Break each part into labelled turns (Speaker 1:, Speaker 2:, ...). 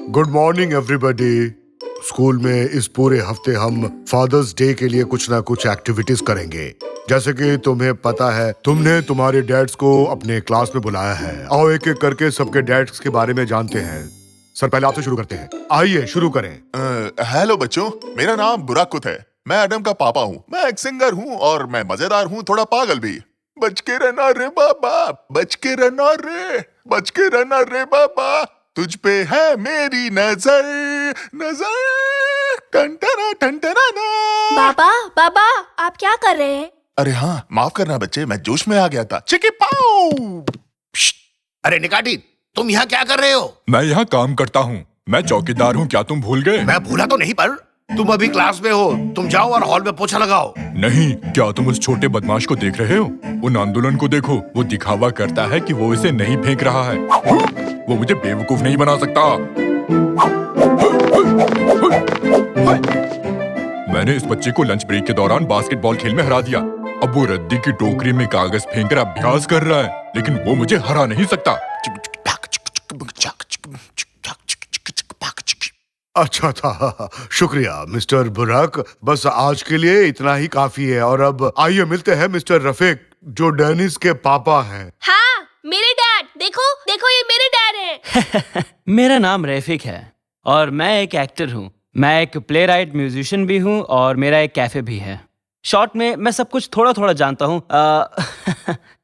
Speaker 1: Good morning everybody. School में इस पूरे हफ्ते हम फादर्स डे के लिए कुछ ना कुछ एक्टिविटीज करेंगे। जैसे कि तुम्हें पता है, तुमने तुम्हारे डैड्स को अपने क्लास में बुलाया है। आओ एक एक करके सबके डैड्स के बारे में जानते हैं। सर, पहले आपसे शुरू करते हैं। आइए शुरू करें।
Speaker 2: हेलो बच्चों, मेरा नाम बुराकुत है। मैं एडम का पापा हूँ। मैं एक सिंगर हूँ और मैं मजेदार हूँ, थोड़ा पागल भी। बच के रहना रे बाबा, बच के रहना रे, बच के रहना रे बाबा, तुझ पे है मेरी नजर, नजर टंटना टंटना ना।
Speaker 3: बाबा बाबा, आप क्या कर रहे हैं?
Speaker 2: अरे हाँ, माफ करना बच्चे, मैं जोश में आ गया था। चिकी पाऊ।
Speaker 4: अरे निकाटी, तुम यहाँ क्या कर रहे हो?
Speaker 5: मैं यहाँ काम करता हूँ। मैं चौकीदार हूँ, क्या तुम भूल गए?
Speaker 4: मैं भूला तो नहीं, पर तुम अभी क्लास में हो। तुम जाओ और हॉल में पोछा लगाओ।
Speaker 5: नहीं, क्या तुम उस छोटे बदमाश को देख रहे हो? उन आंदोलन को देखो, वो दिखावा करता है कि वो इसे नहीं फेंक रहा है। वो मुझे बेवकूफ नहीं बना सकता। मैंने इस बच्चे को लंच ब्रेक के दौरान बास्केटबॉल खेल में हरा दिया। अब वो रद्दी की टोकरी में कागज फेंककर अभ्यास कर रहा है, लेकिन वो मुझे हरा नहीं सकता।
Speaker 1: अच्छा था, शुक्रिया मिस्टर बुराक। बस आज के लिए इतना ही काफी है। और अब आइए मिलते हैं मिस्टर रफीक, जो डेनिस के पापा हैं।
Speaker 3: हाँ, मेरे डैड। देखो देखो, ये मेरे डैड हैं।
Speaker 6: मेरा नाम रफीक है और मैं एक एक्टर हूँ। मैं एक प्ले राइट म्यूजिशियन भी हूँ और मेरा एक कैफे भी है। शॉर्ट में मैं सब कुछ थोड़ा थोड़ा जानता हूँ।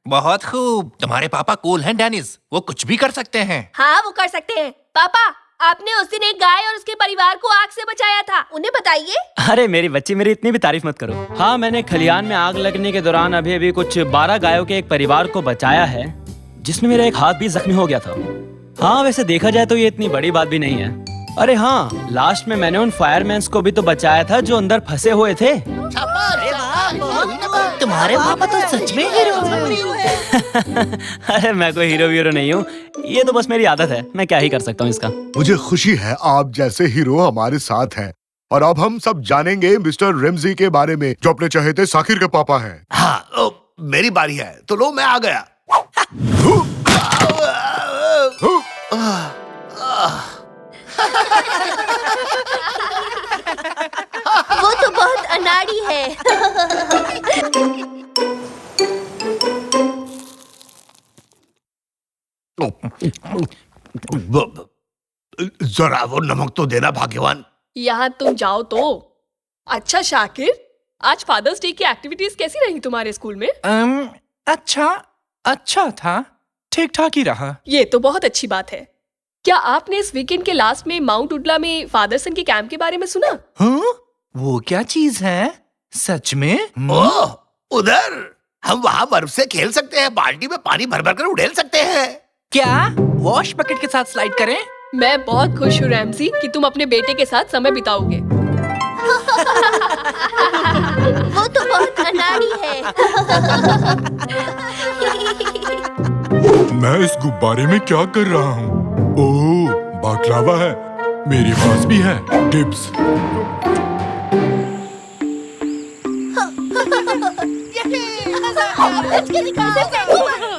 Speaker 7: बहुत खूब, तुम्हारे पापा कूल हैं डेनिस, वो कुछ भी कर सकते हैं।
Speaker 3: हाँ, वो कर सकते हैं। पापा, आपने उस दिन एक गाय और उसके परिवार को आग से बचाया था, उन्हें बताइए।
Speaker 6: अरे मेरी बच्ची, मेरी इतनी भी तारीफ मत करो। हाँ, मैंने खलियान में आग लगने के दौरान अभी कुछ 12 गायों के एक परिवार को बचाया है, जिसमें मेरा एक हाथ भी जख्मी हो गया था। हाँ, वैसे देखा जाए तो ये इतनी बड़ी बात भी नहीं है। अरे हाँ, लास्ट में मैंने उन फायरमैन्स को भी तो बचाया था जो अंदर फंसे हुए थे।
Speaker 7: तुम्हारे पापा तो सच में हीरो हैं।
Speaker 6: अरे मैं कोई हीरो वीरो नहीं हूँ, ये तो बस मेरी आदत है। मैं क्या ही कर सकता हूँ इसका।
Speaker 1: मुझे खुशी है आप जैसे हीरो हमारे साथ हैं। और अब हम सब जानेंगे मिस्टर रेमजी के बारे में, जो अपने चहेते साकिर के पापा हैं।
Speaker 4: हाँ, मेरी बारी है, तो लो मैं आ गया।
Speaker 3: वो तो बहुत अनाड़ी है।
Speaker 4: जरा वो नमक तो देना भाग्यवान।
Speaker 8: यहाँ तुम जाओ तो। अच्छा शाकिर, आज फादर्स डे की एक्टिविटीज कैसी रही तुम्हारे स्कूल में?
Speaker 7: अच्छा था, ठीक ठाक ही रहा।
Speaker 8: ये तो बहुत अच्छी बात है। क्या आपने इस वीकेंड के लास्ट में माउंट उडला में फादरसन के कैंप के बारे में सुना?
Speaker 7: हाँ? वो क्या चीज है? सच में?
Speaker 4: ओह, उधर हम वहाँ बर्फ से खेल सकते हैं, बाल्टी में पानी भर भर कर उड़ेल सकते हैं।
Speaker 7: क्या वॉश बकेट के साथ स्लाइड करें?
Speaker 8: मैं बहुत खुश हूँ रैमसी कि तुम अपने बेटे के साथ समय बिताओगे।
Speaker 3: वो तो बहुत अनाड़ी है।
Speaker 5: मैं इस गुब्बारे में क्या कर रहा हूँ? ओह, बाकलावा है। मेरे पास भी है टिप्स।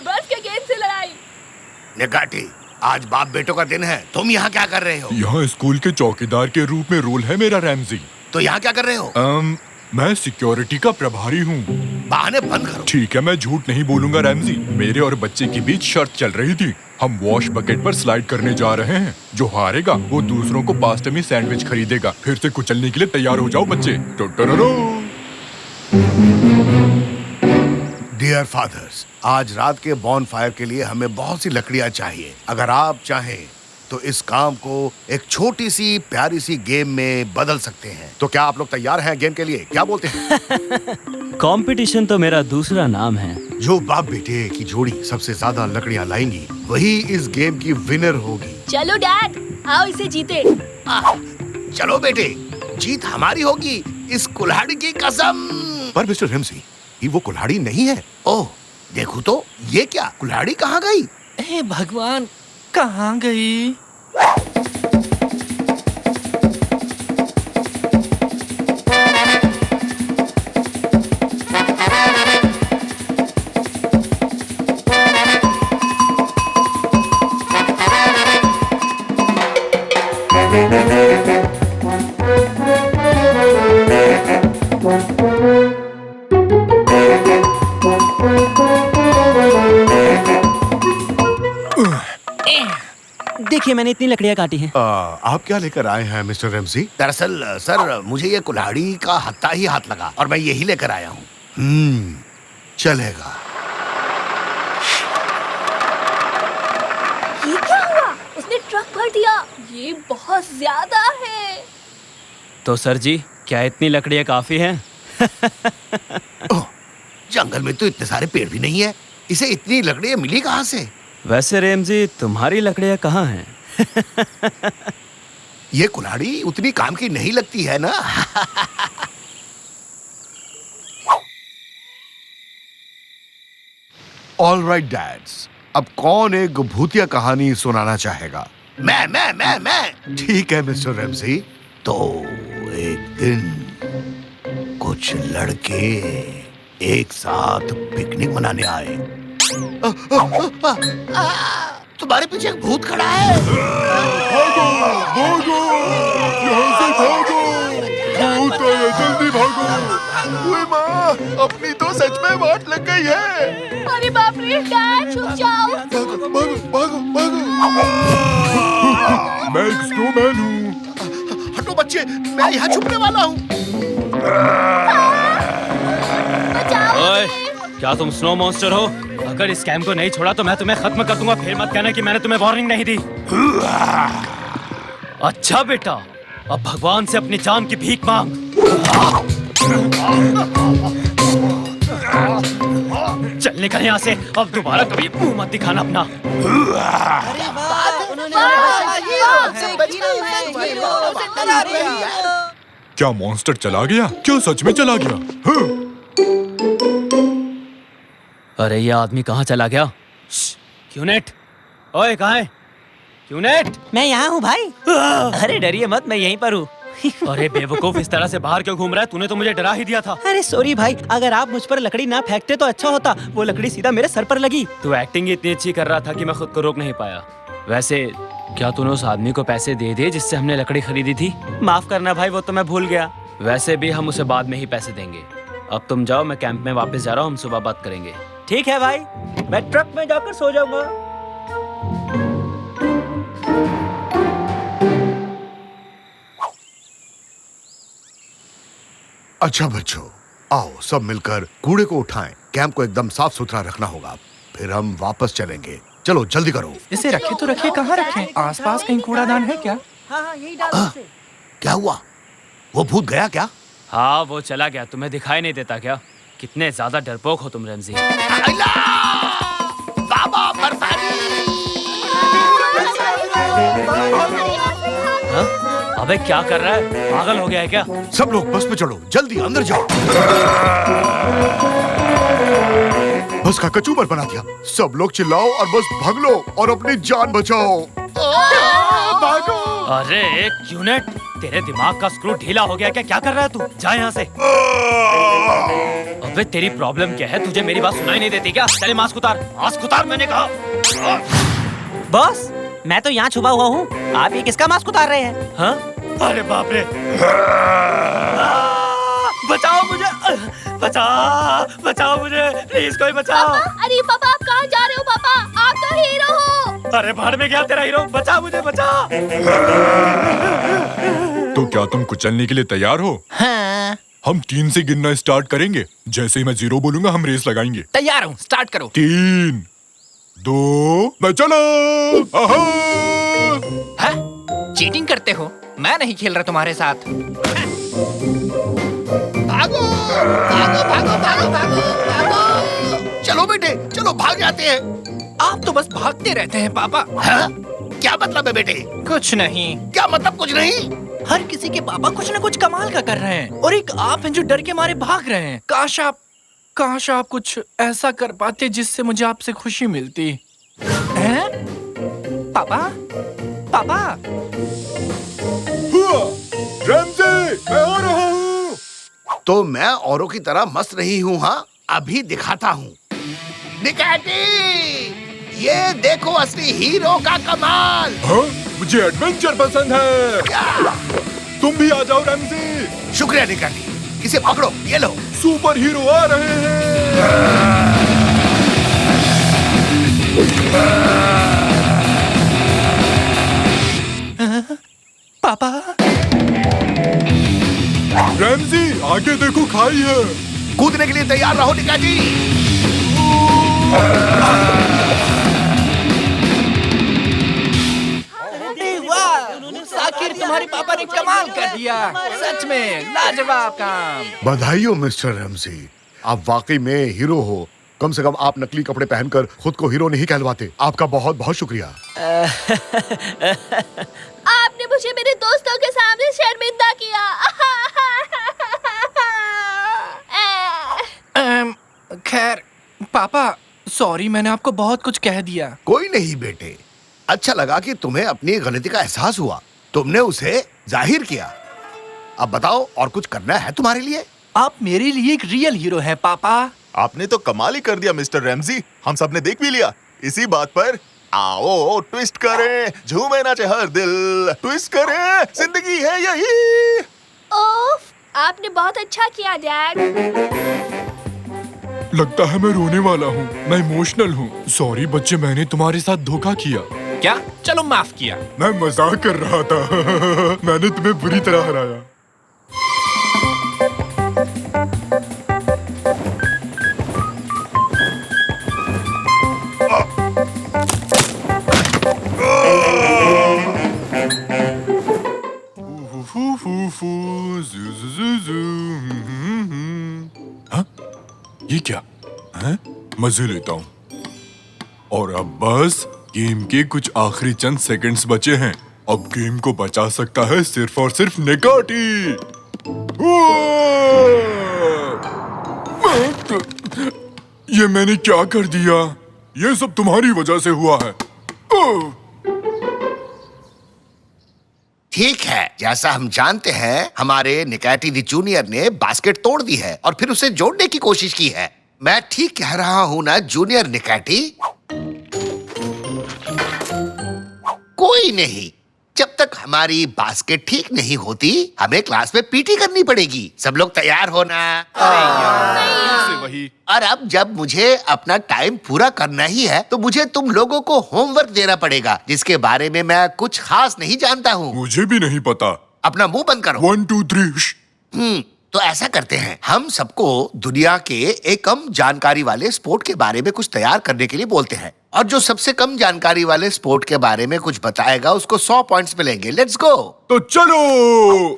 Speaker 8: बस के गेंद से लड़ाई।
Speaker 4: निकाटी, आज बाप बेटों का दिन है। तुम यहाँ क्या कर रहे हो?
Speaker 5: यहाँ स्कूल के चौकीदार के रूप में रोल है मेरा रैमजी।
Speaker 4: तो यहाँ क्या कर रहे हो?
Speaker 5: मैं सिक्योरिटी का प्रभारी हूँ।
Speaker 4: बहाने बंद करो।
Speaker 5: ठीक है, मैं झूठ नहीं बोलूंगा रैमजी। मेरे और बच्चे के बीच शर्त चल रही थी। हम वॉश बकेट पर स्लाइड करने जा रहे हैं। जो हारेगा वो दूसरों को पास्ता में सैंडविच खरीदेगा। फिर से कुचलने के लिए तैयार हो जाओ बच्चे।
Speaker 4: डियर फादर्स, आज रात के बॉनफायर के लिए हमें बहुत सी लकड़ियाँ चाहिए। अगर आप चाहें तो इस काम को एक छोटी सी प्यारी सी गेम में बदल सकते हैं। तो क्या आप लोग तैयार हैं गेम के लिए? क्या बोलते हैं?
Speaker 6: कंपटीशन तो मेरा दूसरा नाम है।
Speaker 4: जो बाप बेटे की जोड़ी सबसे ज्यादा लकड़ियाँ लाएंगी, वही इस गेम की विनर होगी।
Speaker 3: चलो डैड, आओ इसे जीते।
Speaker 4: चलो बेटे, जीत हमारी होगी, इस कुल्हाड़ी की कसम। पर मिस्टर रेमसी, ये वो कुल्हाड़ी नहीं है। ओह, देखो तो, ये क्या कुल्हाड़ी कहाँ गई?
Speaker 7: हे भगवान, कहाँ गई?
Speaker 6: देखिए मैंने इतनी लकड़ियां काटी हैं।
Speaker 1: आप क्या लेकर आए हैं मिस्टर रेमजी?
Speaker 4: दरअसल सर मुझे ये कुल्हाड़ी का हत्था ही हाथ लगा और मैं यही लेकर आया हूँ।
Speaker 1: चलेगा।
Speaker 3: ये क्या हुआ? उसने ट्रक भर दिया। ये बहुत ज्यादा है।
Speaker 6: तो सर जी क्या इतनी लकड़ियां काफी हैं?
Speaker 4: जंगल में तो इतने सारे पेड़ भी नहीं है, इसे इतनी लकड़ियां मिली कहाँ से?
Speaker 6: वैसे रेमजी तुम्हारी लकड़ियां कहाँ हैं?
Speaker 4: ये कुल्हाड़ी उतनी काम की नहीं लगती है ना।
Speaker 1: ऑल राइट डैड्स, अब कौन एक भूतिया कहानी सुनाना चाहेगा?
Speaker 4: मैं।
Speaker 1: ठीक है मिस्टर रेमजी।
Speaker 4: तो एक दिन कुछ लड़के एक साथ पिकनिक मनाने आए। तुम्हारे पीछे एक भूत खड़ा है।
Speaker 1: भागो, भागो, यहाँ से भागो, भूत है, जल्दी भागो।
Speaker 2: ओए माँ, अपनी तो सच में वाट लग गई है।
Speaker 3: अरे बाप रे, डैड छुप जाओ।
Speaker 5: मैं एक स्नोमैन हूँ।
Speaker 4: हटो बच्चे, मैं यहाँ छुपने वाला हूँ।
Speaker 6: ओए, क्या तुम स्नो मॉन्स्टर हो? अगर इस कैंप को नहीं छोड़ा तो मैं तुम्हें खत्म कर दूंगा। फिर मत कहना कि मैंने तुम्हें वार्निंग नहीं दी। अच्छा बेटा, अब भगवान से अपनी जान की भीख मांग। चल निकल यहाँ से, अब दोबारा कभी मुंह मत दिखाना अपना।
Speaker 5: क्या मॉन्स्टर चला गया? क्या सच में चला गया? हाँ।
Speaker 6: अरे ये आदमी कहाँ चला गया? क्यूनेट, ओए कहाँ है? क्यूनेट,
Speaker 9: मैं यहाँ हूँ भाई।
Speaker 6: अरे डरिए मत, मैं यहीं पर हूँ। अरे बेवकूफ, इस तरह से बाहर क्यों घूम रहा है? तूने तो मुझे डरा ही दिया था।
Speaker 9: अरे सॉरी भाई, अगर आप मुझ पर लकड़ी ना फेंकते तो अच्छा होता। वो लकड़ी सीधा मेरे सर पर लगी।
Speaker 6: तू एक्टिंग इतनी अच्छी कर रहा था कि मैं खुद को रोक नहीं पाया। वैसे क्या तूने उस आदमी को पैसे दे दिए जिससे हमने लकड़ी खरीदी थी?
Speaker 9: माफ करना भाई, वो तो मैं भूल गया।
Speaker 6: वैसे भी हम उसे बाद में ही पैसे देंगे। अब तुम जाओ, मैं कैंप में वापस जा रहा हूँ। हम सुबह बात करेंगे।
Speaker 9: ठीक है भाई, मैं ट्रक में जाकर सो जाऊंगा।
Speaker 1: अच्छा बच्चों, आओ सब मिलकर कूड़े को उठाएं। कैंप को एकदम साफ सुथरा रखना होगा, फिर हम वापस चलेंगे। चलो जल्दी करो।
Speaker 7: इसे रखे तो रखे, कहाँ रखें? आसपास कहीं कूड़ादान है क्या?
Speaker 9: हाँ, यही डाल दो इसे।
Speaker 4: क्या हुआ? वो भूत गया क्या?
Speaker 6: हाँ वो चला गया। तुम्हें दिखाई नहीं देता क्या? कितने ज्यादा डरपोक हो तुम रेमजी।
Speaker 4: बाबा बरसानी।
Speaker 6: हाँ? अबे क्या कर रहा है? पागल हो गया है क्या?
Speaker 1: सब लोग बस में चढ़ो, जल्दी अंदर जाओ। बस का कचूमर बना दिया। सब लोग चिल्लाओ और बस भाग लो और अपनी जान बचाओ। भागो।
Speaker 6: अरे क्यूनेट, तेरे दिमाग का स्क्रू ढीला हो गया क्या? क्या कर रहा है तू? जा यहाँ से। अबे तेरी प्रॉब्लम क्या है? तुझे मेरी बात सुनाई नहीं देती क्या? चले मास्क उतार, मास्क उतार मैंने कहा।
Speaker 9: बॉस, मैं तो यहाँ छुपा हुआ हूँ। आप ये किसका मास्क उतार रहे हैं?
Speaker 6: हाँ? अरे बाप रे! बचाओ मुझे! बचाओ मुझे! प्लीज कोई बचाओ!
Speaker 3: अरे पापा, आप कहाँ जा रहे हो? पापा, आप तो हीरो हो।
Speaker 6: अरे भाड़ में गया तेरा हीरो! बचा मुझे, बचा!
Speaker 5: तो क्या तुम कुचलने के लिए तैयार हो?
Speaker 7: हाँ,
Speaker 5: हम 3 से गिनना स्टार्ट करेंगे। जैसे ही मैं 0 बोलूंगा हम रेस लगाएंगे।
Speaker 7: तैयार हूँ, स्टार्ट करो।
Speaker 5: 3, 2, मैं चला।
Speaker 7: हाँ? चीटिंग करते हो? मैं नहीं खेल रहा तुम्हारे साथ।
Speaker 4: भागो, भागो, भागो, भागो, भागो, भागो। चलो बेटे, चलो भाग जाते हैं।
Speaker 7: आप तो बस भागते रहते हैं पापा।
Speaker 4: हाँ? क्या मतलब है बेटे?
Speaker 7: कुछ नहीं।
Speaker 4: क्या मतलब कुछ नहीं?
Speaker 7: हर किसी के पापा कुछ न कुछ कमाल का कर रहे हैं और एक आप हैं जो डर के मारे भाग रहे हैं। काश आप कुछ ऐसा कर पाते जिससे मुझे आपसे खुशी मिलती। हैं? पापा? पापा?
Speaker 1: रेमजी, मैं आ रहा हूँ।
Speaker 4: तो मैं औरों की तरह मस्त नहीं हूँ। हाँ, अभी दिखाता हूँ। निकैटी, ये देखो असली हीरो का कमाल।
Speaker 5: हाँ? मुझे एडवेंचर पसंद है। तुम भी आ जाओ रेमजी।
Speaker 4: शुक्रिया निकैटी, इसे पकड़ो, ये लो।
Speaker 5: सुपर हीरो आ रहे हैं।
Speaker 7: पापा।
Speaker 5: रैमजी आगे देखो, खाई है।
Speaker 4: कूदने के लिए तैयार रहो निकाटी।
Speaker 7: शाकिर, तुम्हारे पापा ने कमाल कर दिया, सच में लाजवाब काम।
Speaker 1: बधाई हो मिस्टर रैमजी, आप वाकई में हीरो हो। कम से कम आप नकली कपड़े पहनकर खुद को हीरो नहीं कहलवाते। आपका बहुत बहुत शुक्रिया।
Speaker 3: आपने मुझे मेरे दोस्तों के सामने शर्मिंदा किया।
Speaker 7: खैर पापा, सॉरी, मैंने आपको बहुत कुछ कह दिया।
Speaker 4: कोई नहीं बेटे, अच्छा लगा कि तुम्हें अपनी गलती का एहसास हुआ, तुमने उसे जाहिर किया। अब बताओ, और कुछ करना है तुम्हारे लिए?
Speaker 7: आप मेरे लिए एक रियल हीरो हैं पापा।
Speaker 2: आपने तो कमाल ही कर दिया मिस्टर रैमजी, हम सब ने देख भी लिया। इसी बात पर आओ ट्विस्ट करें, झूमे नाचे हर दिल, ट्विस्ट करें, जिंदगी है यही।
Speaker 3: ओफ, आपने बहुत अच्छा किया डैड।
Speaker 5: लगता है मैं रोने वाला हूँ, मैं इमोशनल हूँ। सॉरी बच्चे, मैंने तुम्हारे साथ धोखा किया।
Speaker 7: क्या? चलो माफ किया।
Speaker 5: मैं मजाक कर रहा था। मैंने तुम्हें बुरी तरह हराया। हाँ? ये क्या है? मजे लेता हूँ। और अब बस गेम के कुछ आखिरी चंद सेकंड्स बचे हैं। अब गेम को बचा सकता है सिर्फ और सिर्फ निकाटी। ये मैंने क्या कर दिया? ये सब तुम्हारी वजह से हुआ है।
Speaker 4: ठीक है, जैसा हम जानते हैं, हमारे निकाटी दी जूनियर ने बास्केट तोड़ दी है और फिर उसे जोड़ने की कोशिश की है। मैं ठीक कह रहा हूँ ना जूनियर निकाटी? कोई नहीं, जब तक हमारी बास्केट ठीक नहीं होती, हमें क्लास में पीटी करनी पड़ेगी। सब लोग तैयार होना।
Speaker 5: वही।
Speaker 4: और अब जब मुझे अपना टाइम पूरा करना ही है, तो मुझे तुम लोगों को होमवर्क देना पड़ेगा, जिसके बारे में मैं कुछ खास नहीं जानता हूँ।
Speaker 5: मुझे भी नहीं पता।
Speaker 4: अपना मुंह बंद करो।
Speaker 5: 1 2 3।
Speaker 4: तो ऐसा करते हैं, हम सबको दुनिया के एक कम जानकारी वाले स्पोर्ट के बारे में कुछ तैयार करने के लिए बोलते हैं, और जो सबसे कम जानकारी वाले स्पोर्ट के बारे में कुछ बताएगा उसको 100 पॉइंट्स मिलेंगे। Let's go.
Speaker 5: तो चलो।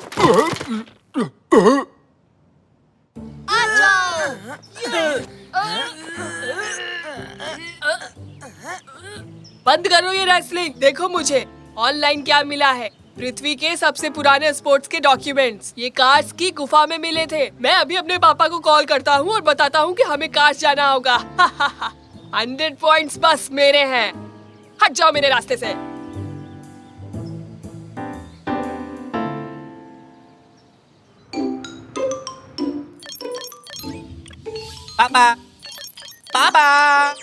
Speaker 8: बंद करो ये रेसलिंग। देखो मुझे ऑनलाइन क्या मिला है। पृथ्वी के सबसे पुराने स्पोर्ट्स के डॉक्यूमेंट्स ये कार्स की गुफा में मिले थे। मैं अभी अपने पापा को कॉल करता हूँ और बताता हूँ कि हमें कार्स जाना होगा। 100 पॉइंट्स बस मेरे हैं। हट जाओ मेरे रास्ते से।
Speaker 7: पापा, पापा,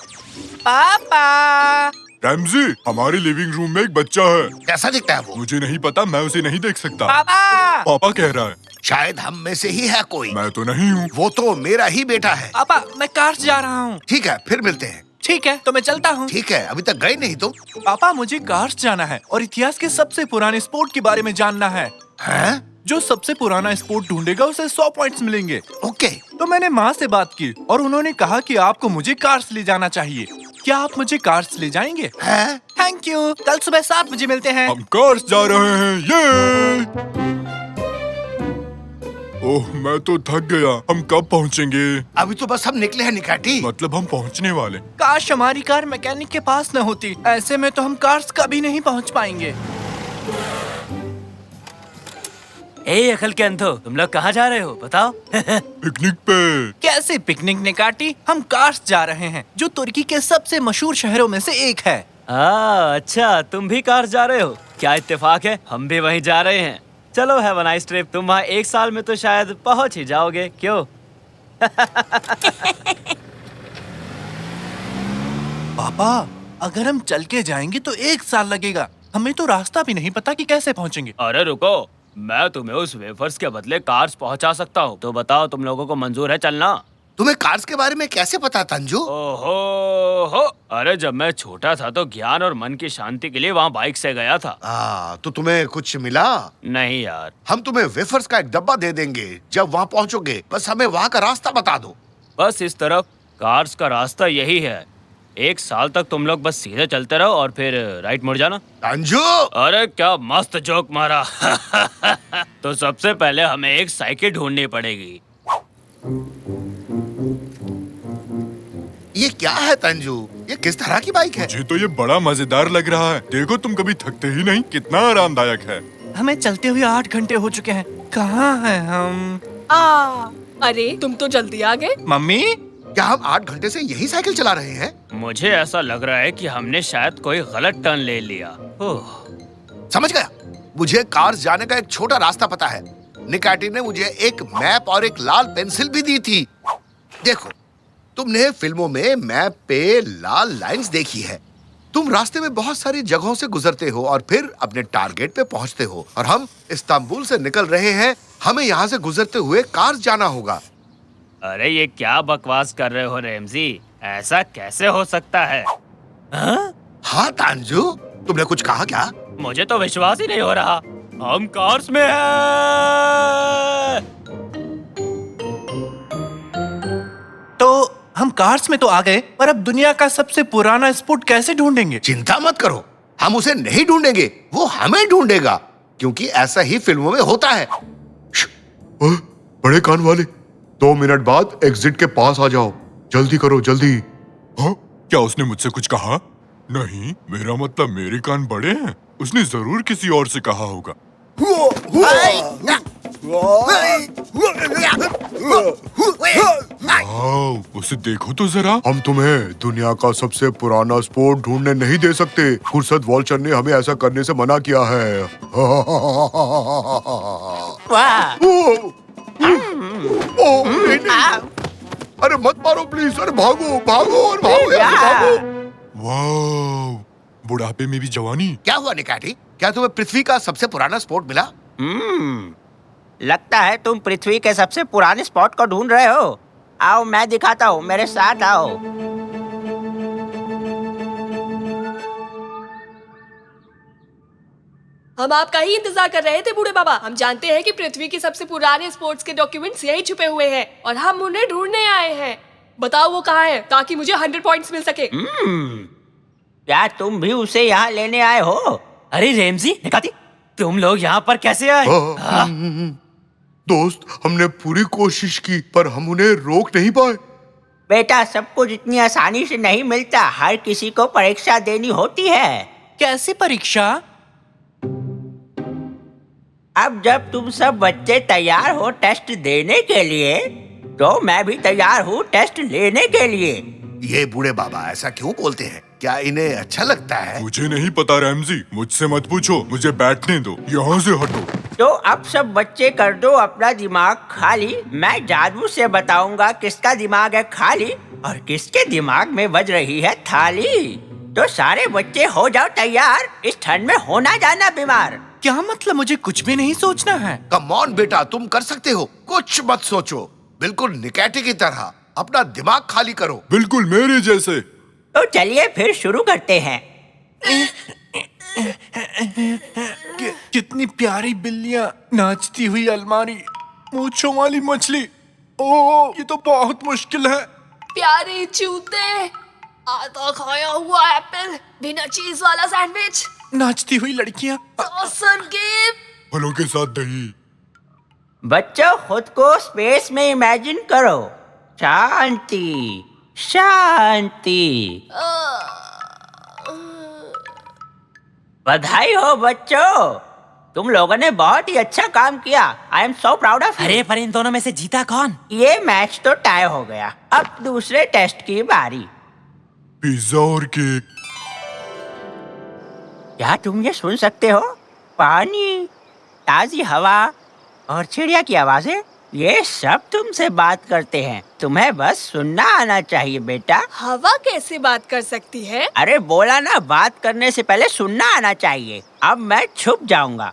Speaker 7: पापा।
Speaker 5: रैमजी, हमारे लिविंग रूम में एक बच्चा है।
Speaker 4: कैसा दिखता है वो?
Speaker 5: मुझे नहीं पता, मैं उसे नहीं देख सकता।
Speaker 7: पापा।
Speaker 5: पापा कह रहा है।
Speaker 4: शायद हम में से ही है कोई।
Speaker 5: मैं तो नहीं हूँ।
Speaker 4: वो तो मेरा ही बेटा है।
Speaker 7: पापा, मैं कार्स जा रहा हूँ।
Speaker 4: ठीक है, फिर मिलते हैं।
Speaker 7: ठीक है, तो मैं चलता हूँ।
Speaker 4: ठीक है, अभी तक गए नहीं तुम?
Speaker 7: पापा, मुझे कार्स जाना है और इतिहास के सबसे पुराने स्पोर्ट के बारे में जानना है।
Speaker 4: हैं?
Speaker 7: जो सबसे पुराना स्पोर्ट ढूंढेगा उसे 100 पॉइंट्स मिलेंगे।
Speaker 4: ओके।
Speaker 7: तो मैंने माँ से बात की और उन्होंने कहा कि आपको मुझे कार्स ले जाना चाहिए। क्या आप मुझे कार्स ले जाएंगे?
Speaker 4: हैं?
Speaker 7: Thank you. कल सुबह 7 बजे मिलते हैं।
Speaker 5: हम कार्स जा रहे हैं। ये ओह, मैं तो थक गया। हम कब पहुँचेंगे?
Speaker 4: अभी तो बस हम निकले हैं निकाटी।
Speaker 5: मतलब हम पहुँचने वाले।
Speaker 7: काश हमारी कार मैकेनिक के पास न होती। ऐसे में तो हम कार्स कभी नहीं पहुँच पाएंगे।
Speaker 6: ए अकल के अंधो, तुम लोग कहाँ जा रहे हो बताओ?
Speaker 5: पिकनिक पे।
Speaker 7: कैसे पिकनिक निकाटी? हम कार्स जा रहे हैं, जो तुर्की के सबसे मशहूर शहरों में से एक है।
Speaker 6: अच्छा, तुम भी कार्स जा रहे हो? क्या इत्तेफाक है, हम भी वहीं जा रहे हैं। चलो हैव अ नाइस ट्रिप। तुम वहाँ 1 साल में तो शायद पहुँच ही जाओगे, क्यों?
Speaker 7: पापा, अगर हम चल के जाएंगे तो 1 साल लगेगा। हमें तो रास्ता भी नहीं पता कि कैसे पहुँचेंगे।
Speaker 6: अरे रुको, मैं तुम्हें उस वेफर्स के बदले कार्स पहुंचा सकता हूँ। तो बताओ, तुम लोगों को मंजूर है चलना?
Speaker 4: तुम्हें कार्स के बारे में कैसे पता तंजू?
Speaker 6: ओहो हो, अरे जब मैं छोटा था तो ज्ञान और मन की शांति के लिए वहाँ बाइक से गया था।
Speaker 4: तो तुम्हें कुछ मिला?
Speaker 6: नहीं यार।
Speaker 4: हम तुम्हें वेफर्स का एक डब्बा दे देंगे जब वहाँ पहुँचोगे। बस हमें वहाँ का रास्ता बता दो।
Speaker 6: बस इस तरफ कार्स का रास्ता यही है। 1 साल तक तुम लोग बस सीधे चलते रहो और फिर राइट मुड़ जाना।
Speaker 4: तंजू!
Speaker 6: अरे क्या मस्त जोक मारा। तो सबसे पहले हमें एक साइकिल ढूंढनी पड़ेगी।
Speaker 4: ये क्या है तंजू? ये किस तरह की बाइक है?
Speaker 5: मुझे तो ये बड़ा मजेदार लग रहा है। देखो तुम कभी थकते ही नहीं, कितना आरामदायक है।
Speaker 7: हमें चलते हुए 8 घंटे हो चुके हैं। कहाँ हैं हम?
Speaker 8: अरे तुम तो जल्दी आ गए।
Speaker 7: मम्मी,
Speaker 4: क्या हम 8 घंटे से यही साइकिल चला रहे हैं?
Speaker 6: मुझे ऐसा लग रहा है कि हमने शायद कोई गलत टर्न ले लिया।
Speaker 4: समझ गया। मुझे कार्स जाने का एक छोटा रास्ता पता है। निकाटी ने मुझे एक मैप और एक लाल पेंसिल भी दी थी। देखो, तुमने फिल्मों में मैप पे लाल लाइंस देखी है। तुम रास्ते में बहुत सारी जगहों से गुजरते हो और फिर अपने टारगेट पे पहुंचते हो। और हम इस्तांबुल से निकल रहे हैं। हमें यहाँ से गुजरते हुए कार्स जाना होगा।
Speaker 6: अरे ये क्या बकवास कर रहे हो रैमजी? ऐसा कैसे हो सकता है?
Speaker 4: हाँ तांजू, तुमने कुछ कहा क्या?
Speaker 6: मुझे तो विश्वास ही नहीं हो रहा। हम कार्स में हैं।
Speaker 7: तो हम कार्स में तो आ गए, पर अब दुनिया का सबसे पुराना स्पोर्ट कैसे ढूंढेंगे?
Speaker 4: चिंता मत करो, हम उसे नहीं ढूंढेंगे, वो हमें ढूंढेगा। क्योंकि ऐसा ही फिल्मों में होता है।
Speaker 1: बड़े कान वाले, 2 मिनट बाद एग्जिट के पास आ जाओ। जल्दी करो, जल्दी।
Speaker 5: हाँ? क्या उसने मुझसे कुछ कहा? नहीं, मेरा मतलब मेरे कान बड़े हैं। उसने जरूर किसी और से कहा होगा। उसे देखो तो जरा।
Speaker 1: हम तुम्हें दुनिया का सबसे पुराना स्पोर्ट ढूंढने नहीं दे सकते। खुर्सद वॉल्चर ने हमें ऐसा करने से मना किया है।
Speaker 9: वाह!
Speaker 1: नहीं। अरे मत मारो प्लीज। अरे भागो भागो और भागो यार, भागो।
Speaker 5: वाह, बुढ़ापे में भी जवानी।
Speaker 4: क्या हुआ निकाटी? क्या तुम्हें पृथ्वी का सबसे पुराना स्पोर्ट मिला?
Speaker 9: लगता है तुम पृथ्वी के सबसे पुराने स्पॉट को ढूंढ रहे हो। आओ मैं दिखाता हूँ, मेरे साथ आओ।
Speaker 8: हम आपका ही इंतजार कर रहे थे बूढ़े बाबा। हम जानते हैं कि पृथ्वी के सबसे पुराने स्पोर्ट्स के डॉक्यूमेंट्स यही छुपे हुए हैं और हम उन्हें ढूंढने आए हैं। बताओ वो कहाँ है, ताकि मुझे 100 पॉइंट्स मिल सके।
Speaker 9: क्या तुम भी उसे यहाँ लेने आए हो?
Speaker 6: अरे रेमजी, निकाती, तुम लोग यहाँ पर कैसे आए?
Speaker 1: दोस्त, हमने पूरी कोशिश की पर हम उन्हें रोक नहीं पाए।
Speaker 9: बेटा, सब कुछ इतनी आसानी से नहीं मिलता। हर किसी को परीक्षा देनी होती है।
Speaker 7: कैसे परीक्षा?
Speaker 9: अब जब तुम सब बच्चे तैयार हो टेस्ट देने के लिए, तो मैं भी तैयार हूँ टेस्ट लेने के लिए।
Speaker 4: ये बूढ़े बाबा ऐसा क्यों बोलते हैं? क्या इन्हें अच्छा लगता है?
Speaker 5: मुझे नहीं पता रैमजी, मुझसे मत पूछो। मुझे बैठने दो, यहाँ से हटो।
Speaker 9: तो अब सब बच्चे कर दो अपना दिमाग खाली। मैं जादू से बताऊंगा किसका दिमाग है खाली और किसके दिमाग में बज रही है थाली। तो सारे बच्चे हो जाओ तैयार, इस ठंड में होना जाना बीमार।
Speaker 7: क्या मतलब? मुझे कुछ भी नहीं सोचना है।
Speaker 4: कम ऑन बेटा, तुम कर सकते हो। कुछ मत सोचो, बिल्कुल निकाटी की तरह अपना दिमाग खाली करो।
Speaker 5: बिल्कुल मेरे जैसे।
Speaker 9: तो चलिए फिर शुरू करते हैं।
Speaker 7: कितनी प्यारी बिल्लियाँ, नाचती हुई अलमारी, मूंछों वाली मछली। ओह, ये तो बहुत मुश्किल है।
Speaker 3: प्यारे जूते, आधा खाया हुआ एप्पल, बिना चीज वाला सैंडविच,
Speaker 7: नाचती हुई लड़कियाँ।
Speaker 3: Awesome game.
Speaker 5: फलों के साथ दही।
Speaker 9: बच्चों, खुद को स्पेस में इमेजिन करो। शांति शांति। बधाई हो बच्चों, तुम लोगों ने बहुत ही अच्छा काम किया। I am so proud of. अरे पर इन दोनों में से जीता कौन? ये मैच तो टाई हो गया। अब दूसरे टेस्ट की बारी।
Speaker 5: पिज्जा और केक।
Speaker 9: क्या तुम ये सुन सकते हो? पानी, ताजी हवा और चिड़िया की आवाजें, ये सब तुमसे बात करते हैं। तुम्हें बस सुनना आना चाहिए बेटा।
Speaker 8: हवा कैसे बात कर सकती है?
Speaker 9: अरे बोला ना, बात करने से पहले सुनना आना चाहिए। अब मैं छुप जाऊंगा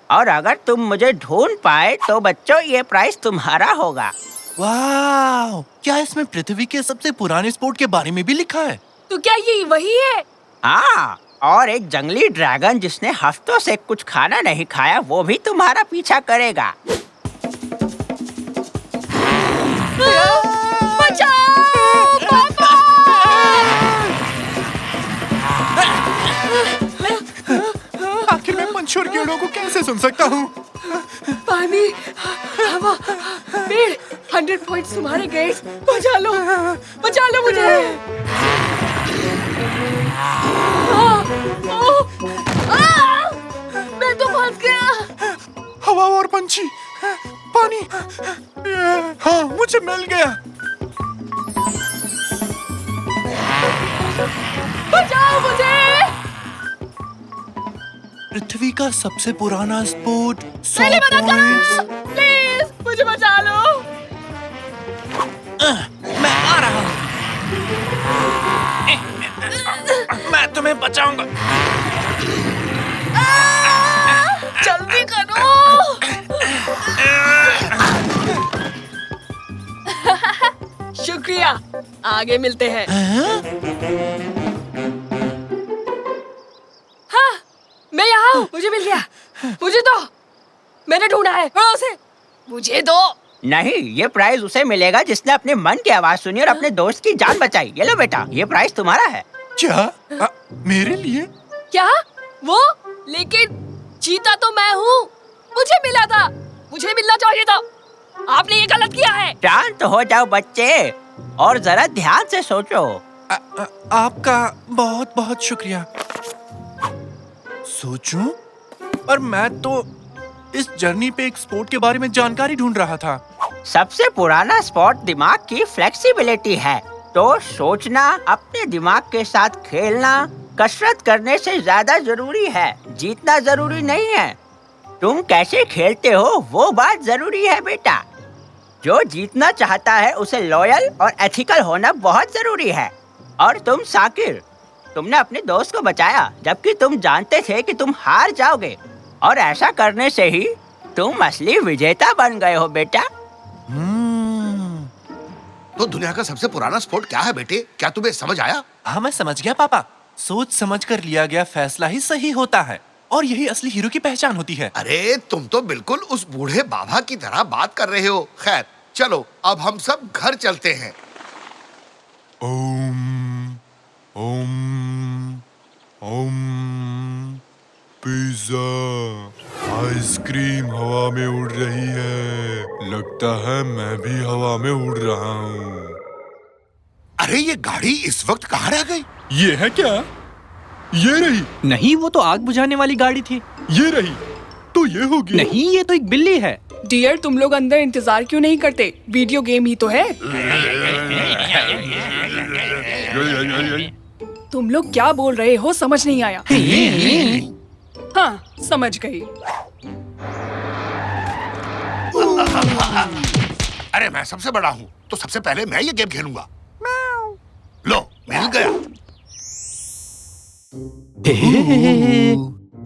Speaker 9: और अगर तुम मुझे ढूंढ पाए तो बच्चों ये प्राइस तुम्हारा होगा।
Speaker 7: वाह, क्या इसमें पृथ्वी के सबसे पुराने स्पोर्ट के बारे में भी लिखा है?
Speaker 8: तो क्या ये वही है?
Speaker 9: हाँ, और एक जंगली ड्रैगन जिसने हफ्तों से कुछ खाना नहीं खाया वो भी तुम्हारा पीछा करेगा।
Speaker 8: बचाओ पापा!
Speaker 5: आखिर मैं पंछी और कीड़ों को कैसे सुन सकता हूँ?
Speaker 8: पानी, हवा, पेड़, 100 पॉइंट्स तुम्हारे गाइस। बचा लो मुझे। मैं तो फंस गया।
Speaker 5: हवा और पंछी, पानी, हाँ मुझे मिल गया।
Speaker 8: बचाओ मुझे।
Speaker 7: पृथ्वी का सबसे पुराना स्पोर्ट 100
Speaker 8: पहले मदद
Speaker 7: पॉइंट्स।
Speaker 8: करो, प्लीज मुझे बचा लो।
Speaker 7: मैं आ रहा हूँ। मैं तुम्हें बचाऊंगा।
Speaker 8: जल्दी करो। शुक्रिया, आगे मिलते हैं। हाँ, मैं यहाँ हूँ। मुझे मिल गया। मुझे दो। मैंने ढूंढा है। करो उसे। मुझे दो।
Speaker 9: नहीं, ये प्राइज उसे मिलेगा जिसने अपने मन की आवाज सुनी और अपने दोस्त की जान बचाई। ये लो बेटा, ये प्राइज तुम्हारा है।
Speaker 5: क्या? मेरे लिए?
Speaker 8: क्या? वो? लेकिन जीता तो मैं हूँ। मुझे मिला था। मुझे मिलना चाहिए था। आपने ये गलत किया है।
Speaker 9: शांत हो जाओ बच्चे और जरा ध्यान से सोचो।
Speaker 7: आपका बहुत बहुत शुक्रिया। सोचूं? और मैं तो इस जर्नी पे एक स्पोर्ट के बारे में जानकारी ढूंढ रहा था।
Speaker 9: सबसे पुराना स्पॉट दिमाग की फ्लेक्सिबिलिटी है, तो सोचना, अपने दिमाग के साथ खेलना कसरत करने से ज्यादा जरूरी है। जीतना जरूरी नहीं है, तुम कैसे खेलते हो वो बात जरूरी है बेटा। जो जीतना चाहता है उसे लॉयल और एथिकल होना बहुत जरूरी है। और तुम साकिर, तुमने अपने दोस्त को बचाया जबकि तुम जानते थे कि तुम हार जाओगे, और ऐसा करने से ही तुम असली विजेता बन गए हो बेटा।
Speaker 4: तो दुनिया का सबसे पुराना स्पोर्ट क्या है बेटे? क्या तुम्हें समझ आया?
Speaker 7: हाँ, मैं समझ गया पापा। सोच समझ कर लिया गया फैसला ही सही होता है, और यही असली हीरो की पहचान होती है।
Speaker 4: अरे तुम तो बिल्कुल उस बूढ़े बाबा की तरह बात कर रहे हो। खैर चलो, अब हम सब घर चलते हैं।
Speaker 5: ओम ओम ओम। पिज्जा, आइसक्रीम हवा में उड़ रही है। लगता है मैं भी हवा में उड़ रहा हूँ।
Speaker 4: अरे ये गाड़ी इस वक्त कहाँ रह गई?
Speaker 5: ये है क्या? ये रही।
Speaker 6: नहीं, वो तो आग बुझाने वाली गाड़ी थी।
Speaker 5: ये रही। तो ये होगी।
Speaker 6: नहीं, ये तो एक बिल्ली है।
Speaker 8: डियर, तुम लोग अंदर इंतजार क्यों नहीं करते? वीडियो गेम ही तो है। तुम लोग क्या बोल रहे हो समझ नहीं आया। हाँ, समझ गई।
Speaker 4: अरे मैं सबसे बड़ा हूँ, तो सबसे पहले मैं ये गेम खेलूंगा। लो, मिल गया।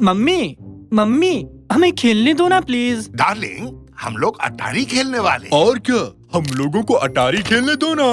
Speaker 6: मम्मी, मम्मी, हमें खेलने दो ना प्लीज।
Speaker 4: डार्लिंग, हम लोग अटारी खेलने वाले।
Speaker 5: और क्या, हम लोगों को अटारी खेलने दो ना।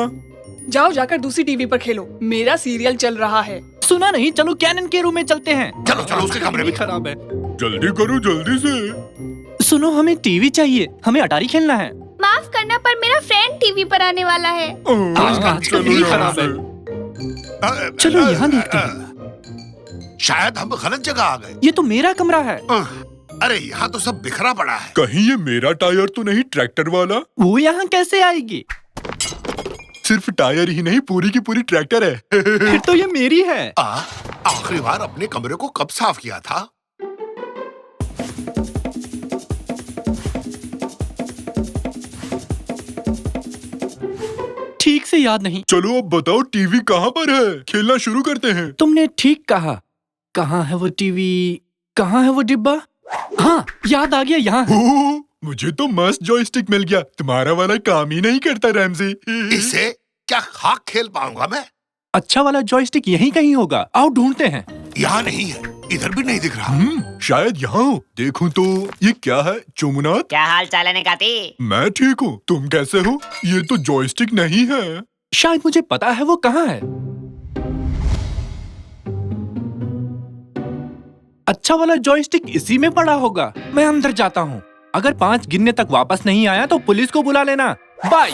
Speaker 8: जाओ जाकर दूसरी टीवी पर खेलो, मेरा सीरियल चल रहा है।
Speaker 6: सुना नहीं, चलो कैनन के रूम में चलते हैं।
Speaker 4: चलो चलो उसके कमरे में।
Speaker 6: खराब है।
Speaker 5: जल्दी करो, जल्दी से।
Speaker 6: सुनो, हमें टीवी चाहिए, हमें अटारी खेलना है।
Speaker 3: माफ करना पर मेरा फ्रेंड टीवी पर आने वाला है।
Speaker 6: आजकल टीवी खराब है। चलो यहाँ देखते हैं।
Speaker 4: शायद हम गलत जगह आ गए।
Speaker 6: ये तो मेरा कमरा है।
Speaker 4: अरे यहाँ तो सब बिखरा पड़ा है।
Speaker 5: कहीं ये मेरा टायर तो नहीं, ट्रैक्टर वाला?
Speaker 6: वो यहाँ कैसे आएगी?
Speaker 5: सिर्फ टायर ही नहीं, पूरी की पूरी ट्रैक्टर है।
Speaker 6: फिर तो ये मेरी है।
Speaker 4: आखिरी बार अपने कमरे को कब साफ किया था?
Speaker 6: ठीक से याद नहीं।
Speaker 5: चलो अब बताओ, टीवी कहाँ पर है? खेलना शुरू करते हैं।
Speaker 6: तुमने ठीक कहा। कहाँ है वो टीवी? कहाँ है वो डिब्बा? हाँ, याद आ गया, यहाँ है।
Speaker 5: ओह, मुझे तो मस्त जॉयस्टिक मिल गया। तुम्हारा वाला काम ही नहीं करता रैमजी।
Speaker 4: इससे क्या खाक खेल पाऊंगा मैं?
Speaker 6: अच्छा वाला जॉयस्टिक यहीं कहीं होगा, आओ ढूंढते हैं।
Speaker 4: यहाँ नहीं है। इधर भी नहीं दिख रहा।
Speaker 5: शायद यहाँ हो। देखूं तो ये क्या है चुमुनाथ?
Speaker 9: क्या हाल चाल है निकाती?
Speaker 5: मैं ठीक हूँ, तुम कैसे हो? ये तो जॉयस्टिक नहीं है।
Speaker 7: शायद मुझे पता है वो कहाँ है। अच्छा वाला जॉयस्टिक इसी में पड़ा होगा। मैं अंदर जाता हूँ। अगर 5 गिनने तक वापस नहीं आया तो पुलिस को बुला लेना। बाय।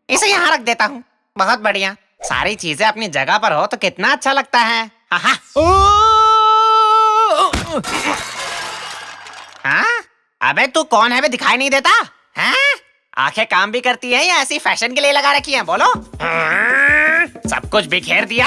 Speaker 9: इसे यहाँ रख देता हूँ। बहुत बढ़िया। सारी चीजें अपनी जगह पर हो तो कितना अच्छा लगता है। हाँ? अबे तू कौन है बे, दिखाई नहीं देता? हाँ? आंखें काम भी करती हैं या ऐसी फैशन के लिए लगा रखी हैं? बोलो। सब कुछ बिखेर दिया।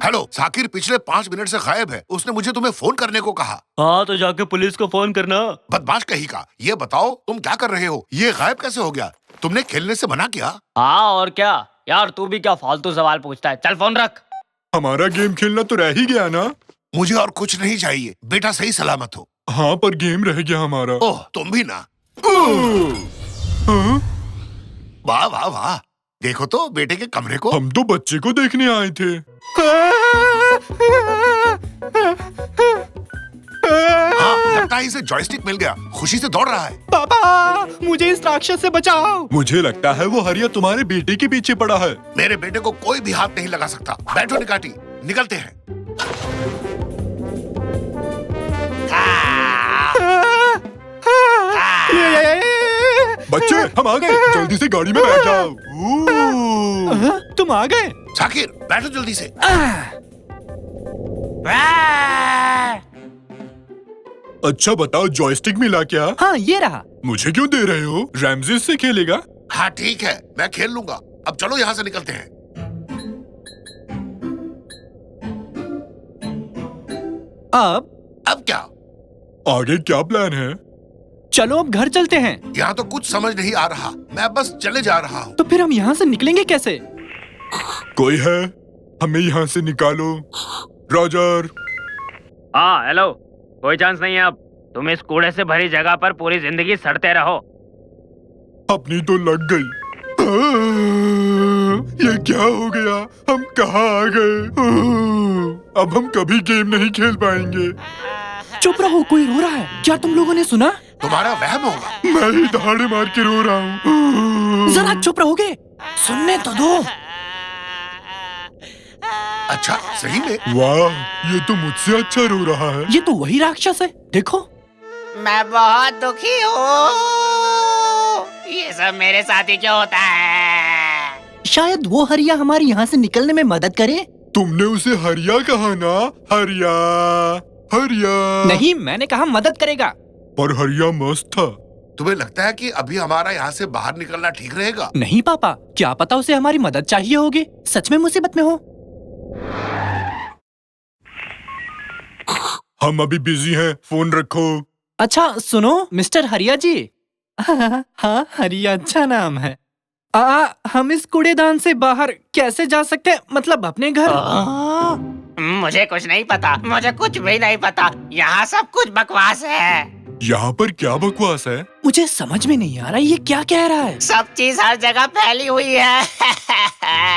Speaker 4: हेलो साकिर, पिछले 5 मिनट से गायब है। उसने मुझे तुम्हें फोन करने को कहा।
Speaker 6: हाँ तो जाके पुलिस को फोन करना।
Speaker 4: बदमाश कहीं का। ये बताओ तुम क्या कर रहे हो? ये गायब कैसे हो गया? तुमने खेलने से मना किया?
Speaker 6: हाँ और क्या यार, तू भी क्या फालतू सवाल पूछता है। चल फोन रख।
Speaker 5: हमारा गेम खेलना तो रह ही गया ना।
Speaker 4: मुझे और कुछ नहीं चाहिए, बेटा सही सलामत हो।
Speaker 5: हाँ पर गेम रह गया हमारा।
Speaker 4: ओह तुम भी ना। वाह वाह वाह, देखो तो बेटे के कमरे को।
Speaker 5: हम तो बच्चे को देखने आए थे।
Speaker 4: हाँ, लगता है इसे जॉयस्टिक मिल गया। खुशी से दौड़ रहा है।
Speaker 7: पापा मुझे इस राक्षस से बचाओ।
Speaker 5: मुझे लगता है वो हरिया तुम्हारे बेटे के पीछे पड़ा है।
Speaker 4: मेरे बेटे को कोई भी हाथ नहीं लगा सकता। बैठो निकाटी, निकलते हैं।
Speaker 5: बच्चे हम आ गए, जल्दी से गाड़ी में बैठ जाओ।
Speaker 7: तुम आ गए?
Speaker 4: साकिर बैठो जल्दी से।
Speaker 5: अच्छा बताओ, जॉयस्टिक मिला क्या?
Speaker 7: हाँ ये रहा।
Speaker 5: मुझे क्यों दे रहे हो? रैमजेस से खेलेगा?
Speaker 4: हाँ ठीक है, मैं खेल लूंगा। अब चलो यहाँ से निकलते हैं। अब क्या?
Speaker 5: आगे क्या प्लान है?
Speaker 7: चलो अब घर चलते हैं।
Speaker 4: यहाँ तो कुछ समझ नहीं आ रहा। मैं बस चले जा रहा हूँ।
Speaker 7: तो फिर हम यहाँ से निकलेंगे कैसे?
Speaker 5: कोई है? हमें यहाँ से निकालो। रॉजर।
Speaker 6: हाँ हेलो, कोई चांस नहीं है अब। तुम इस कूड़े से भरी जगह पर पूरी जिंदगी सड़ते रहो।
Speaker 5: अपनी तो लग गई। ये क्या हो गया? हम कहाँ आ गए? अब हम कभी गेम नहीं खेल पाएंगे।
Speaker 7: चुप रहो, कोई रो रहा है। क्या तुम लोगों ने सुना?
Speaker 4: तुम्हारा वहम होगा।
Speaker 5: मैं ही दहाड़े मार के रो रहा हूँ।
Speaker 7: जरा चुप रहोगे? सुनने तो दो।
Speaker 4: अच्छा सही में?
Speaker 5: वाह, ये तो मुझसे अच्छा रो रहा है।
Speaker 7: ये तो वही राक्षस है, देखो।
Speaker 9: मैं बहुत दुखी हूँ। ये सब मेरे साथ ही क्यों होता है?
Speaker 7: शायद वो हरिया हमारी यहाँ से निकलने में मदद करे।
Speaker 5: तुमने उसे हरिया कहा ना? हरिया हरिया।
Speaker 7: नहीं, मैंने कहा मदद करेगा।
Speaker 5: पर हरिया मस्त था।
Speaker 4: तुम्हें लगता है कि अभी हमारा यहाँ से बाहर निकलना ठीक रहेगा?
Speaker 7: नहीं पापा, क्या पता उसे हमारी मदद चाहिए होगी। सच में मुसीबत में हो।
Speaker 5: हम अभी बिजी हैं, फोन रखो।
Speaker 7: अच्छा सुनो मिस्टर हरिया जी। हाँ हरिया अच्छा नाम है। हम इस कूड़ेदान से बाहर कैसे जा सकते हैं? मतलब अपने घर।
Speaker 9: मुझे कुछ नहीं पता, मुझे कुछ भी नहीं पता। यहाँ सब कुछ बकवास है।
Speaker 5: यहाँ पर क्या बकवास है?
Speaker 7: मुझे समझ में नहीं आ रहा ये क्या कह रहा है।
Speaker 9: सब चीज हर जगह फैली हुई है।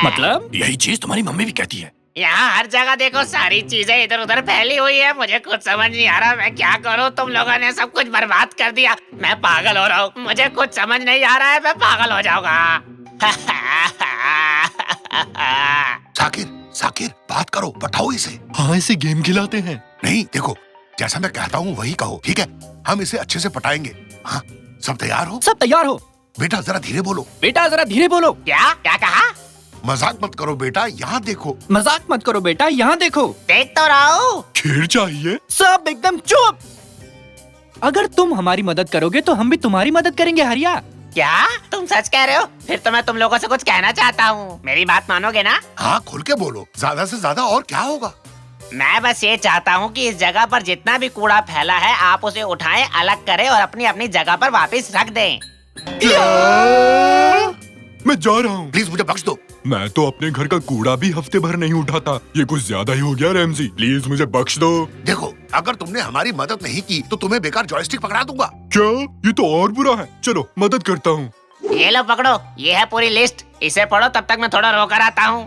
Speaker 7: मतलब?
Speaker 5: यही चीज तुम्हारी मम्मी भी कहती है।
Speaker 9: यहाँ हर जगह देखो, सारी चीजें इधर उधर फैली हुई है। मुझे कुछ समझ नहीं आ रहा, मैं क्या करूँ? तुम लोगों ने सब कुछ बर्बाद कर दिया। मैं पागल हो रहा हूँ, मुझे कुछ समझ नहीं आ रहा है। मैं पागल हो जाऊंगा।
Speaker 4: साकिर साकिर बात करो, बताओ इसे।
Speaker 5: हाँ, इसे गेम खिलाते हैं।
Speaker 4: नहीं देखो, जैसा मैं कहता हूँ वही कहो, ठीक है? हम इसे अच्छे से पटाएंगे। हाँ, सब तैयार हो?
Speaker 7: सब तैयार हो।
Speaker 4: बेटा जरा धीरे बोलो।
Speaker 7: बेटा जरा धीरे बोलो।
Speaker 9: क्या क्या कहा?
Speaker 4: मजाक मत करो बेटा, यहाँ देखो।
Speaker 7: मजाक मत करो बेटा, यहाँ देखो।
Speaker 9: देख तो रहा हूँ।
Speaker 5: खेल चाहिए।
Speaker 7: सब एकदम चुप। अगर तुम हमारी मदद करोगे तो हम भी तुम्हारी मदद करेंगे हरिया।
Speaker 9: क्या तुम सच कह रहे हो? फिर तो मैं तुम लोगों से कुछ कहना चाहता हूँ। मेरी बात मानोगे ना?
Speaker 4: हाँ खुल के बोलो, ज्यादा से ज्यादा और क्या होगा?
Speaker 9: मैं बस ये चाहता हूँ कि इस जगह पर जितना भी कूड़ा फैला है आप उसे उठाएं, अलग करें और अपनी अपनी जगह पर वापस रख दें।
Speaker 5: मैं जा रहा हूँ।
Speaker 4: प्लीज मुझे बख्श दो।
Speaker 5: मैं तो अपने घर का कूड़ा भी हफ्ते भर नहीं उठाता। ये कुछ ज्यादा ही हो गया रैमजी, प्लीज मुझे बख्श दो।
Speaker 4: देखो, अगर तुमने हमारी मदद नहीं की तो तुम्हें बेकार जॉयस्टिक पकड़ा दूंगा।
Speaker 5: क्या? ये तो और बुरा है। चलो मदद करता हूँ।
Speaker 10: ये लो पकड़ो, ये है पूरी लिस्ट। इसे पढ़ो, तब तक मैं थोड़ा रोकर आता हूँ।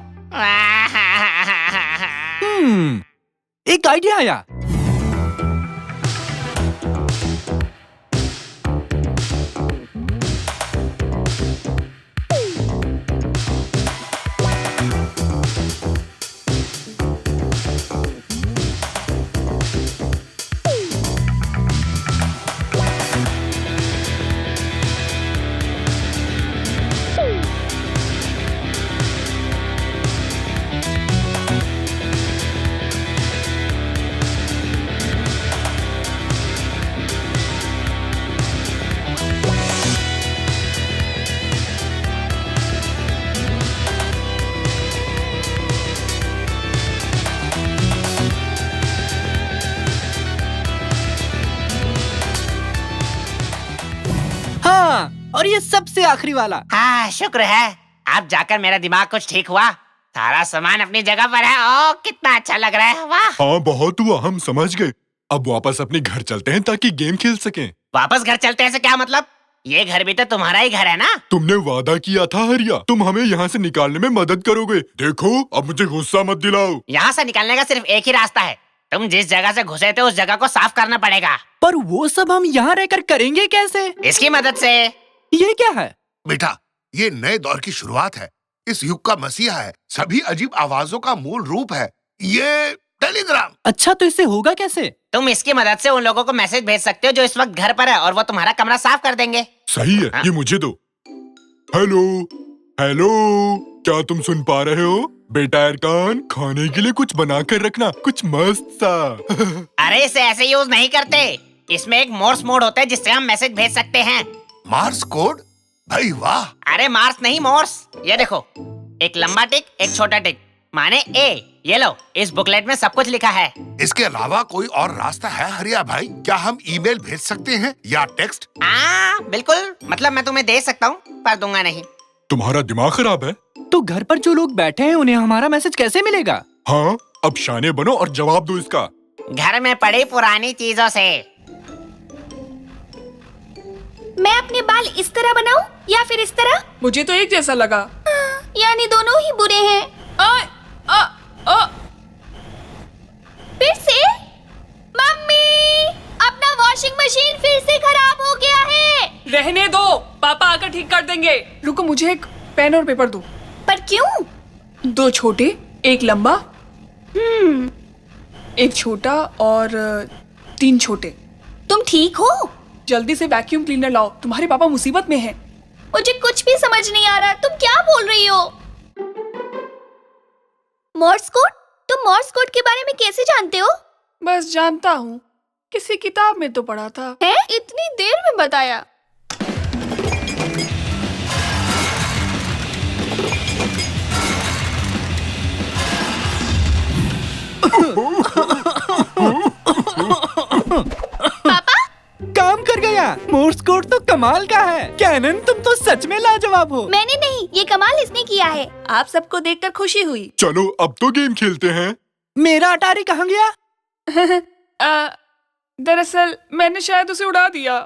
Speaker 7: एक आइडिया आया। हाँ, और ये सबसे आखिरी वाला।
Speaker 10: हाँ, शुक्र है। अब जाकर मेरा दिमाग कुछ ठीक हुआ। सारा सामान अपनी जगह पर है। ओ, कितना अच्छा लग रहा है। वाह।
Speaker 5: हाँ, बहुत हुआ, हम समझ गए। अब वापस अपने घर चलते हैं ताकि गेम खेल सकें।
Speaker 10: वापस घर चलते हैं से क्या मतलब? ये घर भी तो तुम्हारा ही घर है ना?
Speaker 5: तुमने वादा किया था हरिया, तुम हमें यहाँ से निकालने में मदद करोगे। देखो, अब मुझे गुस्सा मत दिलाओ।
Speaker 10: यहाँ से निकलने का सिर्फ एक ही रास्ता है। तुम जिस जगह से घुसे थे उस जगह को साफ करना पड़ेगा।
Speaker 7: पर वो सब हम यहाँ रहकर करेंगे कैसे?
Speaker 10: इसकी मदद से।
Speaker 7: ये क्या है?
Speaker 4: बेटा, ये नए दौर की शुरुआत है। इस युग का मसीहा है। सभी अजीब आवाजों का मूल रूप है ये टेलीग्राम।
Speaker 7: अच्छा, तो इससे होगा कैसे?
Speaker 10: तुम इसकी मदद से उन लोगों को मैसेज भेज सकते हो जो इस वक्त घर पर है, और वो तुम्हारा कमरा साफ कर देंगे।
Speaker 5: सही है।
Speaker 10: हाँ?
Speaker 5: ये मुझे दो। हेलो हेलो, क्या तुम सुन पा रहे हो? बेटा अरकान, खाने के लिए कुछ बना कर रखना, कुछ मस्त सा।
Speaker 10: अरे इसे ऐसे यूज नहीं करते। इसमें एक मोर्स मोड होता है जिससे हम मैसेज भेज सकते हैं।
Speaker 4: Mars code? भाई वाह।
Speaker 10: अरे मार्स नहीं, मोर्स। ये देखो, एक लंबा टिक, एक छोटा टिक, माने ए। ये लो, इस बुकलेट में सब कुछ लिखा है।
Speaker 4: इसके अलावा कोई और रास्ता है हरिया भाई? क्या हम ईमेल भेज सकते हैं या टेक्स्ट?
Speaker 10: बिल्कुल। मतलब मैं तुम्हें दे सकता हूँ, पर दूंगा नहीं।
Speaker 5: तुम्हारा दिमाग खराब है?
Speaker 7: तो घर पर जो लोग बैठे हैं उन्हें हमारा मैसेज कैसे मिलेगा?
Speaker 5: हाँ, अब शाने बनो और जवाब दो इसका।
Speaker 10: घर में पड़ी पुरानी चीजों से।
Speaker 3: मैं अपने बाल इस तरह बनाऊं या फिर इस तरह?
Speaker 8: मुझे तो एक जैसा लगा।
Speaker 3: यानी दोनों ही बुरे हैं। फिर से? मम्मी, अपना वॉशिंग मशीन फिर से खराब हो गया है।
Speaker 8: रहने दो, पापा आकर ठीक कर देंगे। रुको, मुझे एक पेन और पेपर दो।
Speaker 3: पर क्यों?
Speaker 8: 2 छोटे, एक लंबा, एक छोटा और 3 छोटे।
Speaker 3: तुम ठीक हो?
Speaker 8: जल्दी से वैक्यूम क्लीनर लाओ, तुम्हारे पापा मुसीबत में हैं।
Speaker 3: मुझे कुछ भी समझ नहीं आ रहा, तुम क्या बोल रही हो? Morse code? तुम मोर्स कोड के बारे में कैसे जानते हो?
Speaker 8: बस जानता हूँ, किसी किताब में तो पढ़ा था।
Speaker 3: है? इतनी देर में बताया। पापा,
Speaker 7: काम कर गया। मोर्स कोड तो कमाल का है। कैनन, तुम तो सच में लाजवाब हो।
Speaker 3: मैंने नहीं, ये कमाल इसने किया है।
Speaker 8: आप सबको देखकर खुशी हुई।
Speaker 5: चलो अब तो गेम खेलते हैं।
Speaker 7: मेरा अटारी कहाँ गया?
Speaker 8: दरअसल मैंने शायद उसे उड़ा दिया।